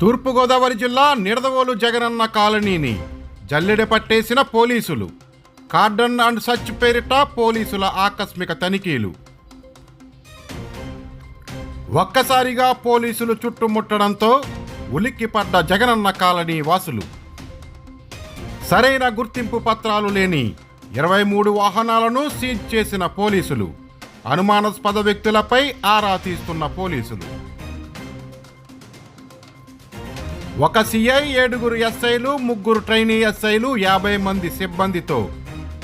తూర్పుగోదావరి జిల్లా నిడదవోలు జగనన్న కాలనీని జల్లెడ పట్టేసిన పోలీసులు. కార్డన్ అండ్ సర్చ్ పేరిట పోలీసుల ఆకస్మిక తనిఖీలు. ఒక్కసారిగా పోలీసులు చుట్టుముట్టడంతో ఉలిక్కిపడ్డ జగనన్న కాలనీ వాసులు. సరైన గుర్తింపు పత్రాలు లేని 23 వాహనాలను సీజ్ చేసిన పోలీసులు. అనుమానాస్పద వ్యక్తులపై ఆరా తీస్తున్న పోలీసులు. ఒక సిఐ, 7 ఎస్ఐలు, 3 ట్రైనీ ఎస్ఐలు, 50 మంది సిబ్బందితో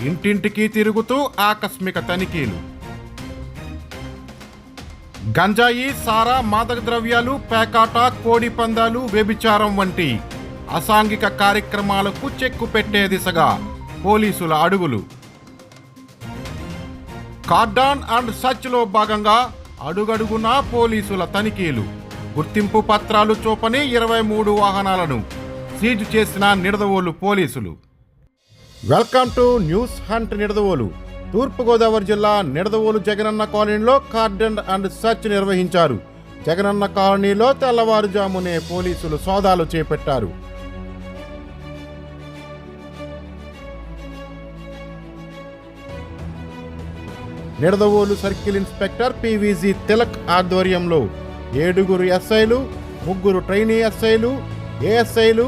ఇంటింటికి తిరుగుతూ ఆకస్మిక తనిఖీలు. గంజాయి, సారా, మాదక ద్రవ్యాలు, పేకాట, కోడి పందాలు, వ్యభిచారం వంటి అసాంఘిక కార్యక్రమాలకు చెక్కు పెట్టే దిశగా పోలీసుల అడుగులు. కార్డన్ అండ్ సర్చ్లో భాగంగా అడుగడుగునా పోలీసుల తనిఖీలు. గుర్తింపు పత్రాలు చూపని 23 వాహనాలను సీజ్ చేసిన నిడదవోలు పోలీసులు. Welcome to news hunt Nidadavolu. Thurpu Godavari జిల్లా నిడదవోలు జగనన్న కాలనీలో కార్డన్ అండ్ సర్చ్ నిర్వహించారు. జగనన్న కాలనీలో తెల్లవారుజామునే పోలీసులు సోదాలు చేపట్టారు. Nidadavolu circle inspector PVG Tilak ఆధ్వర్యంలో 7 ఎస్ఐలు, 3 ట్రైనీ ఎస్ఐలు, ఏఎస్ఐలు,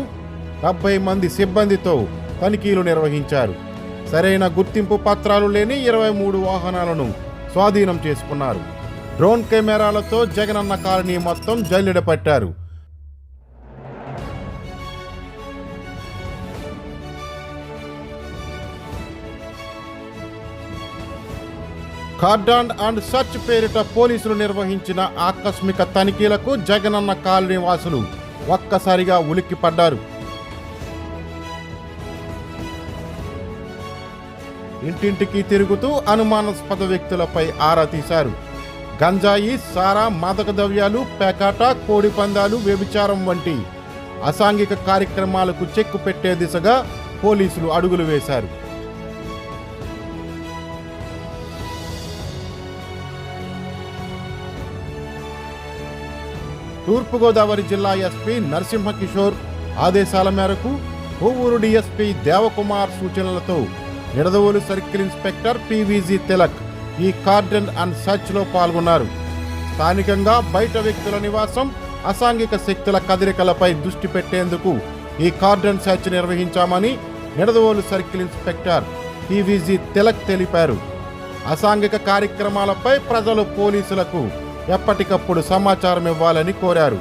70 మంది సిబ్బందితో తనిఖీలు నిర్వహించారు. సరైన గుర్తింపు పత్రాలు లేని 23 వాహనాలను స్వాధీనం చేసుకున్నారు. డ్రోన్ కెమెరాలతో జగనన్న కాలనీ మొత్తం జల్లెడ పట్టారు. కార్డన్ అండ్ సర్చ్ పేరిట పోలీసులు నిర్వహించిన ఆకస్మిక తనిఖీలకు జగనన్న కాలనీ వాసులు ఒక్కసారిగా ఉలిక్కిపడ్డారు. ఇంటింటికి తిరుగుతూ అనుమానాస్పద వ్యక్తులపై ఆరా తీశారు. గంజాయి, సారా, మాదక ద్రవ్యాలు, పేకాట, కోడి పందాలు, వ్యభిచారం వంటి అసాంఘిక కార్యక్రమాలకు చెక్కు పెట్టే దిశగా పోలీసులు అడుగులు వేశారు. తూర్పుగోదావరి జిల్లా ఎస్పీ నరసింహకిషోర్ ఆదేశాల మేరకు కొవ్వూరు డిఎస్పీ దేవకుమార్ సూచనలతో Nidadavolu circle inspector PVG Tilak ఈ కార్డన్ అండ్ సర్చ్లో పాల్గొన్నారు. స్థానికంగా బయట వ్యక్తుల నివాసం, అసాంఘిక శక్తుల కదలికలపై దృష్టి పెట్టేందుకు ఈ కార్డన్ సర్చ్ నిర్వహించామని Nidadavolu circle inspector PVG Tilak తెలిపారు. అసాంఘిక కార్యక్రమాలపై ప్రజలు పోలీసులకు ఎప్పటికప్పుడు సమాచారం ఇవ్వాలని కోరారు.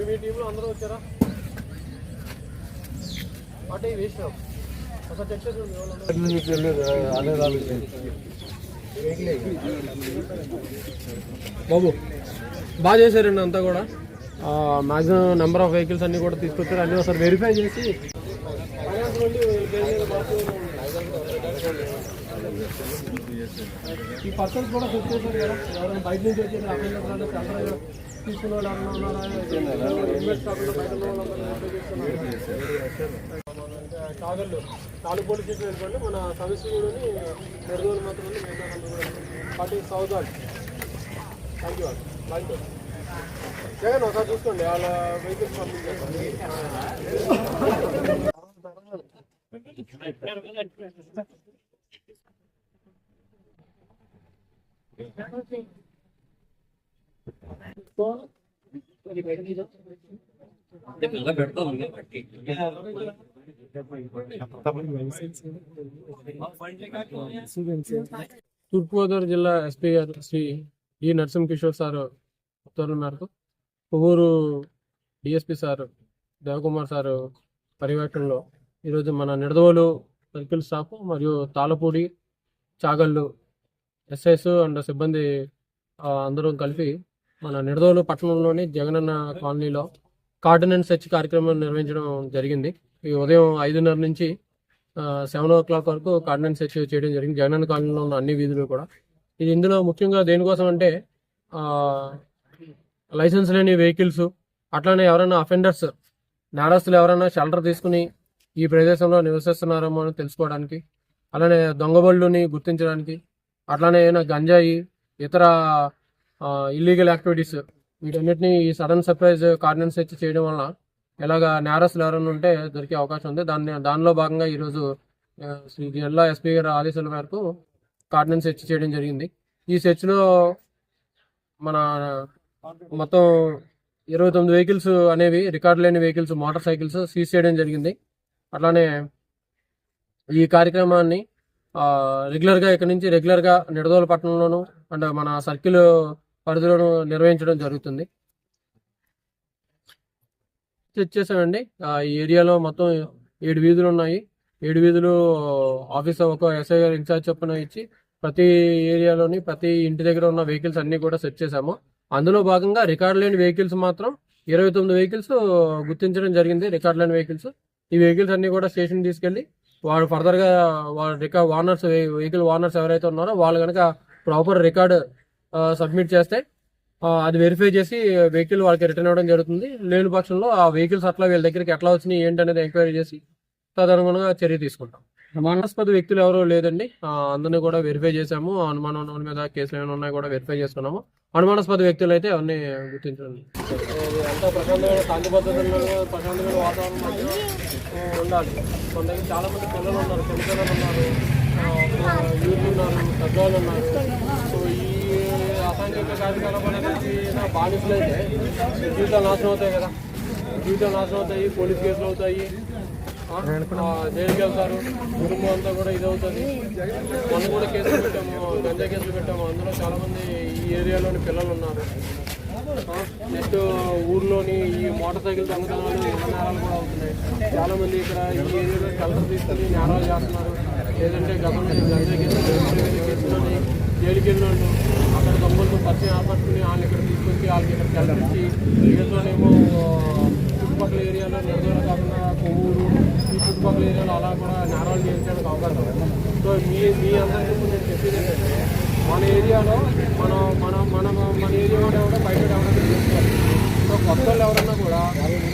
మీ టీంలో అందరూ వచ్చారా? అంటే వేసినాం ఒకసారి చెక్ చేసి బాబు బాగా చేశారండి అంతా కూడా. మ్యాక్సిమం నెంబర్ ఆఫ్ వెహికల్స్ అన్నీ కూడా తీసుకొచ్చారు. అన్నీ ఒకసారి వెరిఫై చేసి ఈ పర్సన్స్ కూడా చెక్ చేశారు కదా. ఎవరైనా బయట నుంచి వచ్చేసి అక్కడ తీసుకున్న వాళ్ళు కాగళ్ళు 4 పోలీస్ స్టేషన్ వెళ్ళిపోండి. మన సమిష్టిలోని నెరవేరు మాత్రం పార్టీ సౌదాల్. Thank you thank you. Jagan ఒకసారి చూసుకోండి వాళ్ళ వెహికల్స్ పంపించారు. తూర్పుగోదావరి జిల్లా ఎస్పీ గారు శ్రీ ఈ నరసింహకిషోర్ సార్ ఉత్తర్వుల మేరకు Kovvur DSP sir Devakumar sir పర్యవేక్షణలో ఈరోజు మన నిడదవోలు సర్కిల్ స్టాఫ్ మరియు తాళపూడి చాగళ్ళు ఎస్ఐస్ అండ్ సిబ్బంది అందరూ కలిపి మన నిడదవోలు పట్టణంలోని జగనన్న కాలనీలో కార్డినెన్స్ సెర్చ్ కార్యక్రమం నిర్వహించడం జరిగింది. ఈ ఉదయం 5:30 నుంచి 7 o'clock వరకు కార్డినెన్స్ సెర్చ్ చేయడం జరిగింది జగనన్న కాలనీలో ఉన్న అన్ని వీధులు కూడా. ఇది ఇందులో ముఖ్యంగా దేనికోసం అంటే లైసెన్స్ లేని వెహికల్స్, అట్లానే ఎవరైనా అఫెండర్స్ నేరస్తులు ఎవరైనా షెల్టర్ తీసుకుని ఈ ప్రదేశంలో నివసిస్తున్నారేమో అని తెలుసుకోవడానికి, అలానే దొంగబళ్ళుని గుర్తించడానికి, అట్లానే ఏమైనా గంజాయి ఇతర ఇల్లీగల్ యాక్టివిటీస్ వీటన్నిటిని ఈ సడన్ సర్ప్రైజ్ కార్డినెన్స్ సెర్చ్ చేయడం వలన ఎలాగా నేరస్తులు ఎవరైనా ఉంటే దొరికే అవకాశం ఉంది. దానిలో భాగంగా ఈరోజు శ్రీ జిల్లా ఎస్పీ గారి ఆదేశాల మేరకు కార్డినెన్స్ సెర్చ్ చేయడం జరిగింది. ఈ సెర్చ్లో మన మొత్తం 29 వెహికల్స్ అనేవి రికార్డు లేని వెహికల్స్, మోటార్ సైకిల్స్ సీజ్ చేయడం జరిగింది. అట్లానే ఈ కార్యక్రమాన్ని రెగ్యులర్గా ఇక్కడి నుంచి రెగ్యులర్గా నిడదవోలు పట్టణంలోను అండ్ మన సర్కిల్ పరిధిలోనూ నిర్వహించడం జరుగుతుంది. చెక్ చేసామండి. ఈ ఏరియాలో మొత్తం 7 వీధులు ఉన్నాయి. 7 వీధులు ఆఫీస్ ఒక ఎస్ఐ గారు ఇన్ఛార్జ్ చొప్పున ఇచ్చి ప్రతి ఏరియాలోని ప్రతి ఇంటి దగ్గర ఉన్న వెహికల్స్ అన్ని కూడా సెర్చ్ చేశాము. అందులో భాగంగా రికార్డు లేని వెహికల్స్ మాత్రం 29 వెహికల్స్ గుర్తించడం జరిగింది. రికార్డు లేని వెహికల్స్, ఈ వెహికల్స్ అన్ని కూడా స్టేషన్ తీసుకెళ్లి వాడు ఫర్దర్గా ఓనర్స్ వెహికల్ ఓనర్స్ ఎవరైతే ఉన్నారో వాళ్ళు కనుక ప్రాపర్ రికార్డు సబ్మిట్ చేస్తే అది వెరిఫై చేసి వెహికల్ వాళ్ళకి రిటర్న్ ఇవ్వడం జరుగుతుంది. లేని పక్షంలో ఆ వెహికల్స్ అట్లా వీళ్ళ దగ్గరికి ఎట్లా వచ్చినాయి ఏంటనేది ఎంక్వైరీ చేసి తదనుగుణంగా చర్య తీసుకుంటాం. అనుమానాస్పద వ్యక్తులు ఎవరో లేదండి. అందరినీ కూడా వెరిఫై చేసాము. అనుమానం ఉన్న మీద కేసులు ఏమైనా ఉన్నాయి కూడా వెరిఫై చేసుకున్నాము. అనుమానాస్పద వ్యక్తులు అయితే అవన్నీ గుర్తించండి. అంతా ప్రశాంతమైన శాంతి భద్రతలు ప్రశాంతమైన వాతావరణం మధ్య ఉండాలి. మన దగ్గర చాలా మంది పిల్లలు ఉన్నారు, చిన్న పిల్లలు ఉన్నారు, యూత్ ఉన్నారు, పెద్దవాళ్ళు ఉన్నారు. సో ఈ అసాంఘిక కార్యకలాపాలు అనేది బానిసలు అయితే జీవితాలు నాశనం అవుతాయి కదా, జీవితాలు నాశనం అవుతాయి, పోలీస్ కేసులు అవుతాయి, జైలుకి వెళ్తారు, కుటుంబం అంతా కూడా ఇది అవుతుంది. మనం కూడా కేసులు పెట్టాము, గంజా కేసులు పెట్టాము. అందులో చాలామంది ఈ ఏరియాలోని పిల్లలు ఉన్నారు. నెక్స్ట్ ఊర్లోని ఈ మోటార్ సైకిల్ దొంగతనాలు నేరాలు కూడా అవుతున్నాయి. చాలామంది ఇక్కడ ఈ ఏరియాలో కలర్ తీసుకుని నేరాలు చేస్తున్నారు. లేదంటే గతంలో గంజా కేసులోని జైలుకి వెళ్ళినోళ్ళు అక్కడ దొంగలతో పరిచయం ఏర్పడుకుని వాళ్ళని ఇక్కడ తీసుకొచ్చి వాళ్ళకి ఇక్కడ కల్పించి వీళ్ళతోనేమో చుట్టుపక్కల ఏరియాలో నిర్దోళ కాకుండా కొవ్వూరు ఈ చుట్టుపక్కల ఏరియాలో అలా కూడా నేరాలు చేయించడానికి అవకాశం ఉంది. సో మీ అందరికీ నేను చెప్పేది ఏంటంటే మన ఏరియాలో మన ఏరియా కూడా బయట ఎవరైనా చేసుకోవాలి. సో కొత్త వాళ్ళు ఎవరన్నా కూడా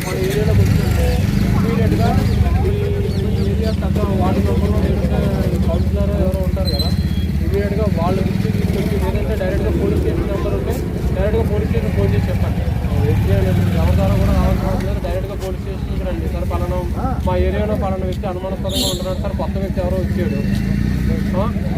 మన ఏరియాలోకి వచ్చింటే ఇమీడియట్గా ఈ ఏరియా పెద్ద వార్డు మెంబర్లో లేదంటే కౌన్సిలర్ ఎవరో ఉంటారు కదా, ఇమీడియట్గా వాళ్ళ నుంచి తీసుకొచ్చి లేదంటే డైరెక్ట్గా పోలీస్ స్టేషన్ నెంబర్ ఉంటే డైరెక్ట్గా పోలీస్ స్టేషన్ ఫోన్ చేసి చెప్పండి. ఎవరి ద్వారా కూడా రావాల్సిన డైరెక్ట్గా పోలీస్ స్టేషన్కి రండి. సార్ పలానా మా ఏరియాలో పలానా వ్యక్తి అనుమానాస్పదంగా ఉంటున్నారు సార్, కొత్త వ్యక్తి ఎవరో వచ్చాడు.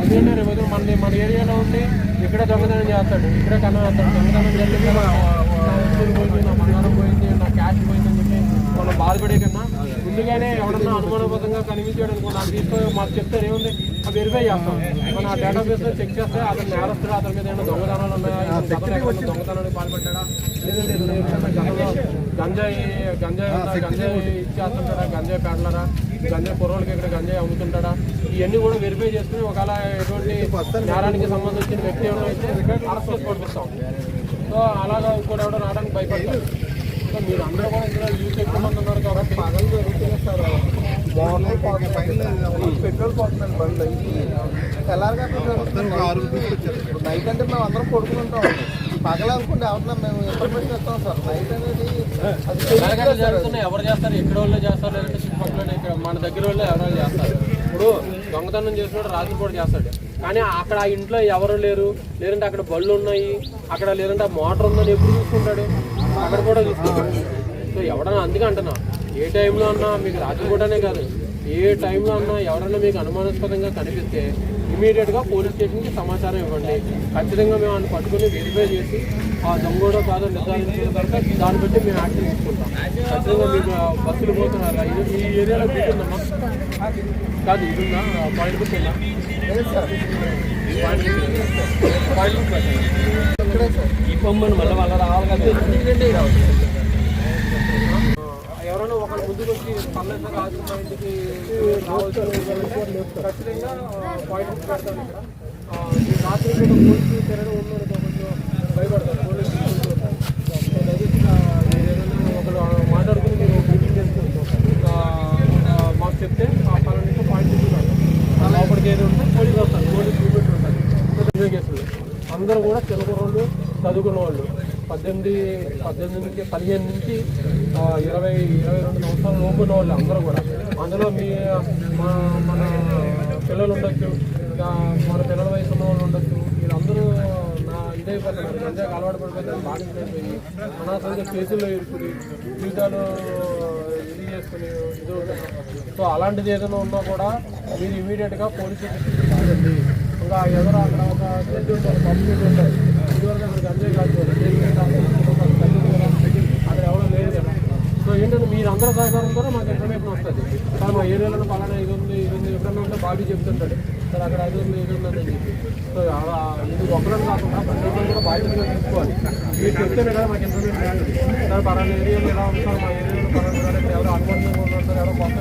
ఎందుకంటే రేపు మన ఏరియాలో ఉండి ఇక్కడే దొంగతనం చేస్తాడు, ఇక్కడే కన్నం చేస్తాడు. దొంగతనం జరిగింది నా వస్తువులు పోయింది, నా బంగారం పోయింది, నా క్యాష్ పోయిందని చెప్పి మనం బాధపడే కన్నా ముందుగానే ఎవరన్నా అనుమానబద్ధంగా కనిపించాడు అనుకో నాకు తీసుకొని మాకు చెప్తారు ఏముంది అవి వెరిఫై చేస్తాం. మన డేటాబేస్లో చెక్ చేస్తే అతను నేరస్తుడు, అతని మీద ఏమైనా దొంగతనాలు ఉన్నాయా, దొంగతనానికి పాల్పడ్డా, లేదంటే గంజాయి ఇచ్చేస్తుంటాడా, గంజాయి పేడలరా, గంజాయి కుర్రోళ్ళకి ఇక్కడ గంజాయి అమ్ముతుంటాడా, ఇవన్నీ కూడా వెరిఫై చేసుకుని ఒకవేళ ఎటువంటి నేరానికి సంబంధించిన వ్యక్తి ఏమైనా అయితే అరెస్ట్ చేసి పంపిస్తాం. సో అలాగా ఇంకోటి ఎవడో రావడానికి భయపడతారు. సో మీరు అందరూ కూడా ఇందులో యూత్ ఎక్కువ మంది ఉన్నారు కాబట్టి పగలు జరుగుతుంది సార్. పెట్రోల్ పోతుందండి బండ్లు తెల్లారిగా నైట్ అంటే మేము అందరం పడుకుంటాం. పగల అనుకుంటే అవుతున్నాం మేము ఇన్ఫర్మేషన్ ఇస్తాం సార్. నైట్ అనేది జరుగుతున్నాయి. ఎవరు చేస్తారు, ఎక్కడ వాళ్ళు చేస్తారు, లేదంటే చుట్టుపక్కల ఇక్కడ మన దగ్గర వాళ్ళు ఎవరైనా చేస్తారు. ఇప్పుడు దొంగతనం చేసినప్పుడు రాత్రిపూట చేస్తాడు, కానీ అక్కడ ఆ ఇంట్లో ఎవరు లేరు, లేదంటే అక్కడ బళ్ళు ఉన్నాయి, అక్కడ లేదంటే మోటార్ ఉందని ఎప్పుడు చూసుకుంటాడు, అక్కడ కూడా చూసుకుంటాడు. సో ఎవడన్నా అందుకే అంటున్నా, ఏ టైంలో అన్నా మీకు రాత్రిపూటనే కాదు ఏ టైంలో అన్నా ఎవరైనా మీకు అనుమానాస్పదంగా కనిపిస్తే ఇమీడియట్గా పోలీస్ స్టేషన్కి సమాచారం ఇవ్వండి. ఖచ్చితంగా మేము ఆయన పట్టుకుని వెరిఫై చేసి ఆ దొంగోడో కాదో నిర్ధారించిన తర్వాత దాన్ని బట్టి మేము యాక్షన్ తీసుకుంటాం. ఖచ్చితంగా మీకు బస్సులు పోతున్నారా, ఈ ఏరియాలో ఉందమ్మా కాదు, ఇది ఉందా పాయింట్ బుక్ ఉందా, ఈ పొమ్మని మళ్ళీ వాళ్ళ రావాలి కదా, ఎవరైనా ఒకరు ముందుకు వచ్చి పల్లెల్లో రాజు మా ఇంటికి రావచ్చు ఖచ్చితంగా పాయింట్ పెడతాను. ఇక్కడ రాత్రి పోలీసు తిరగడం ఉన్నారు కొంచెం భయపడతారు పోలీసు. ఒకరు మాట్లాడుకుని మీరు మీటింగ్ చేసుకుంటాం మాకు చెప్తే ఆ పలానా నుంచి పాయింట్ తీసుకుంటారు. లోపలికి ఏది ఉంటే పోలీసు వస్తారు, పోలీసు చూపెట్టి ఉంటారు. కేసులు అందరూ కూడా తెలుగు వాళ్ళు చదువుకున్న వాళ్ళు 18 నుంచి 15 నుంచి 22 సంవత్సరాల లోపు ఉన్న వాళ్ళు అందరూ కూడా. అందులో మన పిల్లలు ఉండొచ్చు, మన పిల్లల వయసు ఉన్న వాళ్ళు ఉండొచ్చు. వీళ్ళందరూ ఇదైపోతున్నారు, గంజాకి అలవాటు పడిపోతారు, బాధితులైపోయి అనవసరంగా కేసుల్లో ఇరుకుని జీవితాలు ఇది చేసుకుని ఇది అవుతున్నారు. సో అలాంటిది ఏదైనా ఉన్నా కూడా మీరు ఇమీడియట్గా పోలీసు స్టేషన్కి ఇంకా ఎవరో అక్కడ ఒక జడ్జి ఉంటారు, పబ్లిక్ ఉంటారు, ఇదివరకు అక్కడ గంజాయి కాల్చుకోవాలి, అక్కడ ఎవరో లేదు కదా. సో ఏంటంటే మీరు అందరూ సహకారం కూడా మాకు ఇన్ఫర్మేషన్ వస్తుంది. సార్ మా ఏరియాలో పలానా ఇది ఉంది ఎప్పుడన్నా ఉంటే బాడీ చెప్తుంటాడు సార్, అక్కడ అది ఉంది ఇది ఉందని చెప్పి. సో ఇది ఒక్కరని కాకుండా ప్రతి ఒక్కరు కూడా బాధ్యతగా తీసుకోవాలి. మీరు చెప్తేనే కదా మాకు ఇన్ఫర్మేషన్ సార్, పలానా ఏరియాలో ఎలా ఉంది సార్, మా ఏరియాలో పలానా ఎవరో అనుబంధంగా ఉన్నారు సార్, ఎవరో కొత్త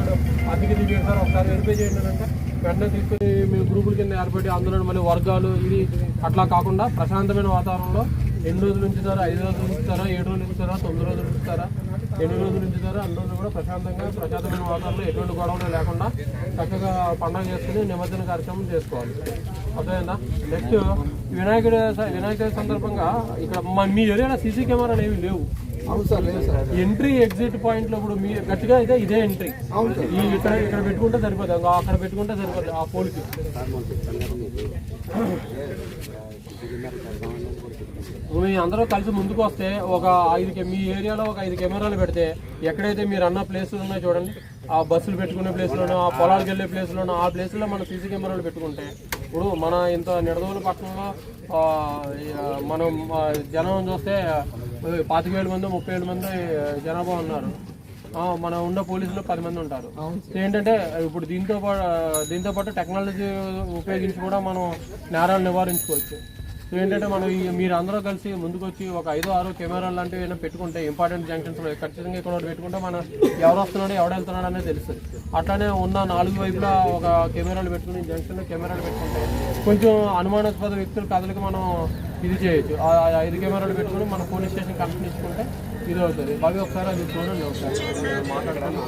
అతికి దిగారు సార్, ఒకసారి వెరిఫై చేయండి అంటే వెంటనే తీసుకుని మేము గ్రూపుల కింద ఏర్పడి అందులో మళ్ళీ వర్గాలు ఇది అట్లా కాకుండా ప్రశాంతమైన వాతావరణంలో 8 రోజులు ఉంచుతారా, 5 రోజులు ఉంచుతారా, 7 రోజులు ఉంచుతారా, 9 రోజులు ఉంచుతారా, 8 రోజులు ఉంచుతారా, అన్ని రోజులు కూడా ప్రశాంతమైన వాతావరణంలో ఎటువంటి గొడవలు లేకుండా చక్కగా పండుగ చేసుకుని నిమజ్జన కార్యక్రమం చేసుకోవాలి. అర్థమైందా? నెక్స్ట్ వినాయక సందర్భంగా ఇక్కడ మీ ఏరియాలో సీసీ కెమెరాలు ఏమి లేవు. అవును సార్, లేదు సార్. ఎంట్రీ ఎగ్జిట్ పాయింట్ లో ఇప్పుడు మీ గట్టిగా అయితే ఇదే ఎంట్రీ. అవును సార్. ఈ ఇక్కడ పెట్టుకుంటే సరిపోతుంది, అక్కడ పెట్టుకుంటే సరిపోతుంది ఆ పోల్కి. మీ అందరూ కలిసి ముందుకు వస్తే ఒక మీ ఏరియాలో ఒక 5 కెమెరాలు పెడితే ఎక్కడైతే మీరు అన్న ప్లేసులు ఉన్నాయో చూడండి, ఆ బస్సులు పెట్టుకునే ప్లేస్లోనో, ఆ పొలాలకు వెళ్ళే ప్లేస్లోనో, ఆ ప్లేస్లో మన సీసీ కెమెరాలు పెట్టుకుంటే ఇప్పుడు మన ఇంత నిడదవోలు పట్టణంలో మనం జనం చూస్తే 25,000 మంది 30,000 మంది జనాభా ఉన్నారు. మన ఉన్న పోలీసులు 10 మంది ఉంటారు. ఏంటంటే ఇప్పుడు దీంతో పాటు టెక్నాలజీ ఉపయోగించి కూడా మనం నేరాలు నివారించుకోవచ్చు. సో ఏంటంటే మనం మీరు అందరూ కలిసి ముందుకు వచ్చి ఒక 5-6 కెమెరాలు లాంటివి ఏమైనా పెట్టుకుంటే ఇంపార్టెంట్ జంక్షన్స్లో ఖచ్చితంగా ఇక్కడ పెట్టుకుంటే మనం ఎవరు వస్తున్నాడు ఎవడు వెళ్తున్నాడు అనేది తెలుస్తుంది. అట్లానే ఉన్న 4 వైపులా ఒక కెమెరాలు పెట్టుకుని జంక్షన్లో కెమెరాలు పెట్టుకుంటే కొంచెం అనుమానాస్పద వ్యక్తుల కథలకి మనం ఇది చేయొచ్చు. ఆ 5 కెమెరాలు పెట్టుకుని మన పోలీస్ స్టేషన్ కనెక్షన్ ఇచ్చుకుంటే ఇది అవుతుంది. బాగా ఒకసారి అది చూడండి, ఒకసారి మాట్లాడతాను.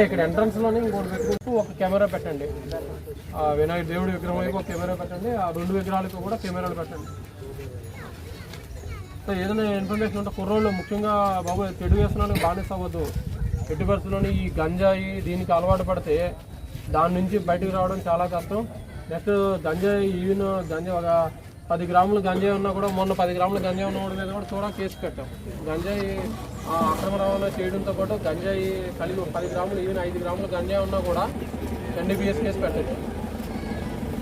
ఇక్కడ ఎంట్రన్స్ లోనే ఇంకోటి పెట్టుకుంటూ ఒక కెమెరా పెట్టండి. వినాయక దేవుడి విగ్రహం వైపు ఒక కెమెరా పెట్టండి, ఆ 2 విగ్రహాలకు కూడా కెమెరాలు పెట్టండి. సో ఏదైనా ఇన్ఫర్మేషన్ ఉంటే కుర్రోళ్ళు ముఖ్యంగా బాబు చెడు వేస్తున్నానికి బానిస అవ్వద్దు. ఎట్టి పరిస్థితుల్లోని ఈ గంజాయి దీనికి అలవాటు పడితే దాని నుంచి బయటకు రావడం చాలా కష్టం. నెక్స్ట్ గంజాయి గంజాయి ఒక 10 గ్రాములు గంజాయి ఉన్నా కూడా, మొన్న 10 గ్రాముల గంజాయి ఉన్న వాడి మీద కూడా చూడ కేసు పెట్టాం. గంజాయి అక్రమ రవాణా చేయడంతో పాటు గంజాయి కలిగి 10 గ్రాములు 5 గ్రాముల గంజాయి ఉన్నా కూడా NDPS కేసు పెట్టచ్చు.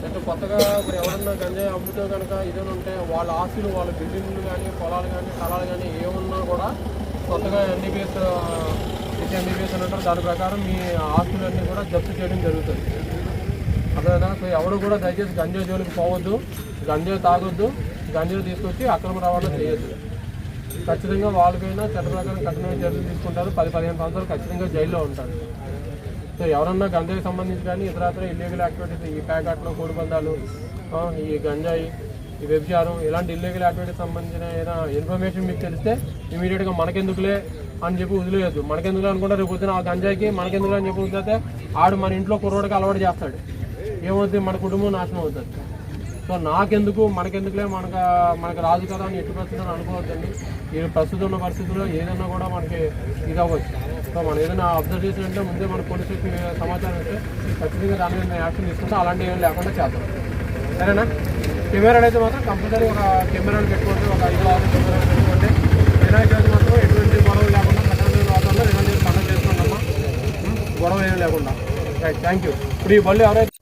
అంటే కొత్తగా ఇప్పుడు ఎవరన్నా గంజాయి అమ్ముతూ కనుక ఇదేనా ఉంటే వాళ్ళ ఆస్తులు, వాళ్ళ బిల్డింగ్లు కానీ, పొలాలు కానీ, స్థలాలు కానీ ఏమున్నా కూడా కొత్తగా NDPS అని అంటారు. దాని ప్రకారం మీ ఆస్తులన్నీ కూడా జప్తు చేయడం జరుగుతుంది. అదేవిధంగా సో ఎవరు కూడా దయచేసి గంజాయి జోలికి పోవద్దు, గంజాయి తాగొద్దు, గంజాయి తీసుకొచ్చి అక్రమ రవాణా చేయొద్దు. ఖచ్చితంగా వాళ్ళకైనా చట్ట ప్రకారం కఠినమైన చర్యలు తీసుకుంటారు. 10-15 సంవత్సరాలు ఖచ్చితంగా జైల్లో ఉంటారు. సో ఎవరన్నా గంజాయికి సంబంధించి కానీ ఇతరత్ర ఇల్లీగల్ యాక్టివిటీస్, ఈ ప్యాకెట్లు, కోడిపందాలు, ఈ గంజాయి, ఈ వ్యభిచారం, ఇలాంటి ఇల్లీగల్ యాక్టివిటీకి సంబంధించిన ఏదైనా ఇన్ఫర్మేషన్ మీకు తెలిస్తే ఇమీడియట్గా మనకెందుకులే అని చెప్పి వదిలేయద్దు. మనకెందుకులే అనుకుంటే రేపు పొద్దున ఆ గంజాయికి మనకెందుకులే అని చెప్పి వదిలేస్తే ఆడు మన ఇంట్లో కుర్రోడికి అలవాటు చేస్తాడు. ఏమవుతుంది, మన కుటుంబం నాశనం అవుతుంది. సో నాకెందుకు మనకెందుకులే, మనకు రాదు కదా అని ఎట్టి పరిస్థితుల్లో అనుకోవద్దండి. ఈ ప్రస్తుతం ఉన్న పరిస్థితుల్లో ఏదైనా కూడా మనకి ఇది అవ్వచ్చు. సో మనం ఏదైనా అబ్జర్వ్ చేసినట్టే ముందే మన పోలీసులకి సమాచారం ఇస్తే ఖచ్చితంగా దాని మీద యాక్షన్ తీసుకుంటే అలాంటి ఏం లేకుండా చేద్దాం. సరేనా? కెమెరాలు అయితే మాత్రం కంపల్సరీ ఒక కెమెరాలు పెట్టుకోండి, ఒక 5-6 కెమెరాలు పెట్టుకోండి. వినాయక చవితి మాత్రం ఎటువంటి గొడవలు లేకుండా ప్రశాంతమైన వాతావరణంలో వినాయక చవితి పండుగ చేసుకుంటామా, గొడవ ఏం లేకుండా. Right, thank you. ఇప్పుడు ఈ బళ్ళు ఎవరైతే